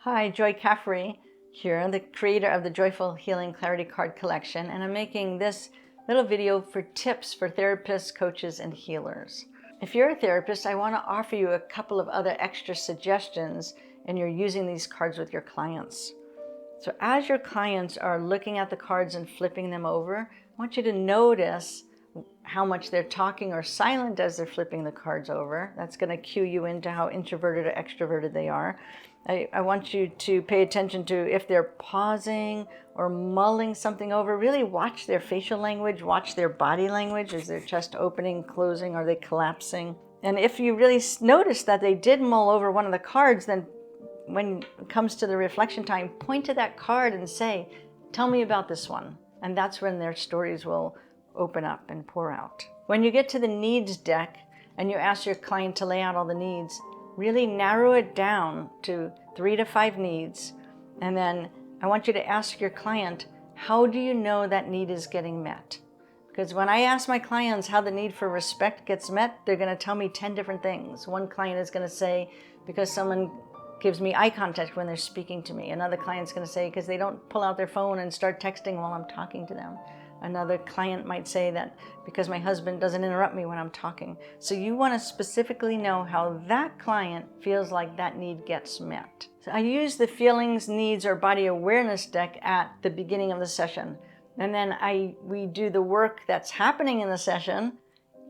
Hi, Joy Caffrey here, the creator of the Joyful Healing Clarity Card Collection, and I'm making this little video for tips for therapists, coaches, and healers. If you're a therapist, I want to offer you a couple of other extra suggestions and you're using these cards with your clients. So as your clients are looking at the cards and flipping them over, I want you to notice how much they're talking or silent as they're flipping the cards over. That's going to cue you into how introverted or extroverted they are. I want you to pay attention to if they're pausing or mulling something over. Really watch their facial language, watch their body language. Is their chest opening, closing, are they collapsing? And if you really notice that they did mull over one of the cards, then when it comes to the reflection time, point to that card and say, tell me about this one. And that's when their stories will open up and pour out. When you get to the needs deck and you ask your client to lay out all the needs, really narrow it down to 3 to 5 needs. And then I want you to ask your client, how do you know that need is getting met? Because when I ask my clients how the need for respect gets met, they're going to tell me 10 different things. One client is going to say, because someone gives me eye contact when they're speaking to me. Another client's going to say, because they don't pull out their phone and start texting while I'm talking to them. Another client might say that because my husband doesn't interrupt me when I'm talking. So you want to specifically know how that client feels like that need gets met. So I use the feelings, needs, or body awareness deck at the beginning of the session. And then we do the work that's happening in the session.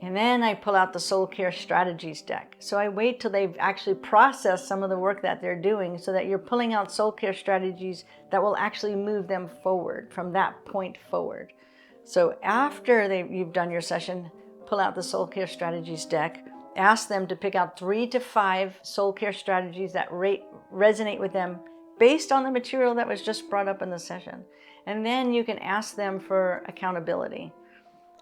And then I pull out the Soul Care Strategies deck. So I wait till they've actually processed some of the work that they're doing so that you're pulling out soul care strategies that will actually move them forward from that point forward. So after you've done your session, pull out the Soul Care Strategies deck. Ask them to pick out 3 to 5 soul care strategies that resonate with them based on the material that was just brought up in the session. And then you can ask them for accountability.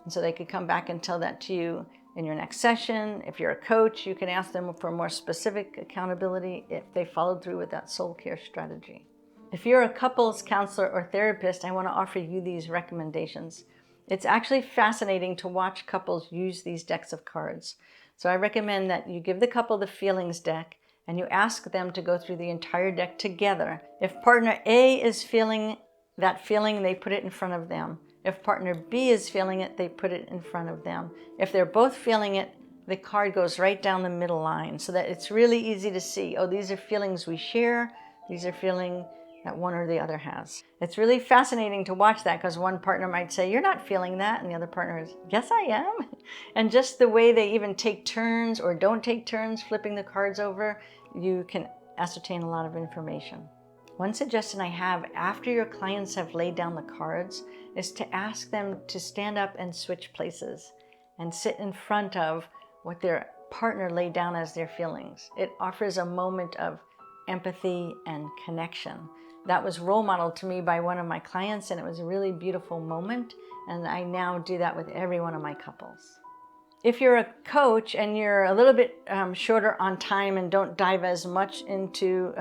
And so they could come back and tell that to you in your next session. If you're a coach, you can ask them for more specific accountability if they followed through with that soul care strategy. If you're a couples counselor or therapist, I want to offer you these recommendations. It's actually fascinating to watch couples use these decks of cards. So I recommend that you give the couple the feelings deck and you ask them to go through the entire deck together. If partner A is feeling that feeling, they put it in front of them. If partner B is feeling it, they put it in front of them. If they're both feeling it, the card goes right down the middle line so that it's really easy to see, oh, these are feelings we share, these are feelings that one or the other has. It's really fascinating to watch that because one partner might say, you're not feeling that, and the other partner is, yes, I am. And just the way they even take turns or don't take turns flipping the cards over, you can ascertain a lot of information. One suggestion I have after your clients have laid down the cards is to ask them to stand up and switch places and sit in front of what their partner laid down as their feelings. It offers a moment of empathy and connection. That was role modeled to me by one of my clients, and it was a really beautiful moment, and I now do that with every one of my couples. If you're a coach and you're a little bit shorter on time and don't dive as much into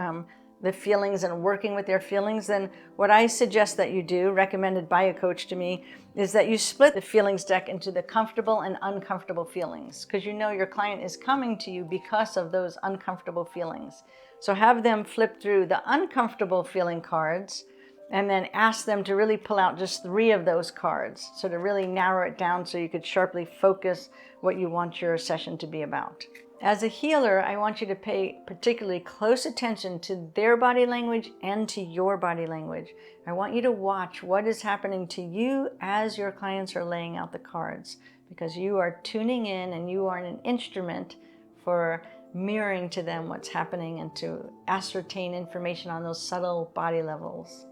the feelings and working with their feelings, then what I suggest that you do, recommended by a coach to me, is that you split the feelings deck into the comfortable and uncomfortable feelings, because you know your client is coming to you because of those uncomfortable feelings. So have them flip through the uncomfortable feeling cards and then ask them to really pull out just 3 of those cards, so to really narrow it down so you could sharply focus what you want your session to be about. As a healer, I want you to pay particularly close attention to their body language and to your body language. I want you to watch what is happening to you as your clients are laying out the cards, because you are tuning in and you are an instrument for mirroring to them what's happening and to ascertain information on those subtle body levels.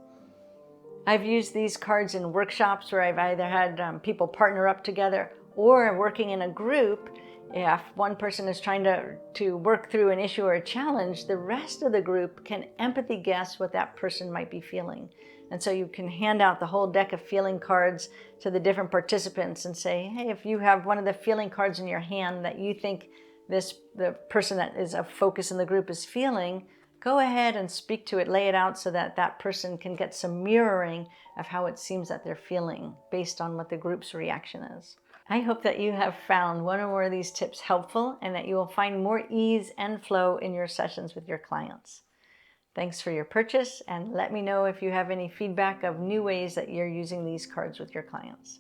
I've used these cards in workshops where I've either had people partner up together or working in a group. If one person is trying to work through an issue or a challenge, the rest of the group can empathy guess what that person might be feeling. And so you can hand out the whole deck of feeling cards to the different participants and say, hey, if you have one of the feeling cards in your hand that you think the person that is of focus in the group is feeling, go ahead and speak to it, lay it out so that that person can get some mirroring of how it seems that they're feeling based on what the group's reaction is. I hope that you have found one or more of these tips helpful and that you will find more ease and flow in your sessions with your clients. Thanks for your purchase, and let me know if you have any feedback of new ways that you're using these cards with your clients.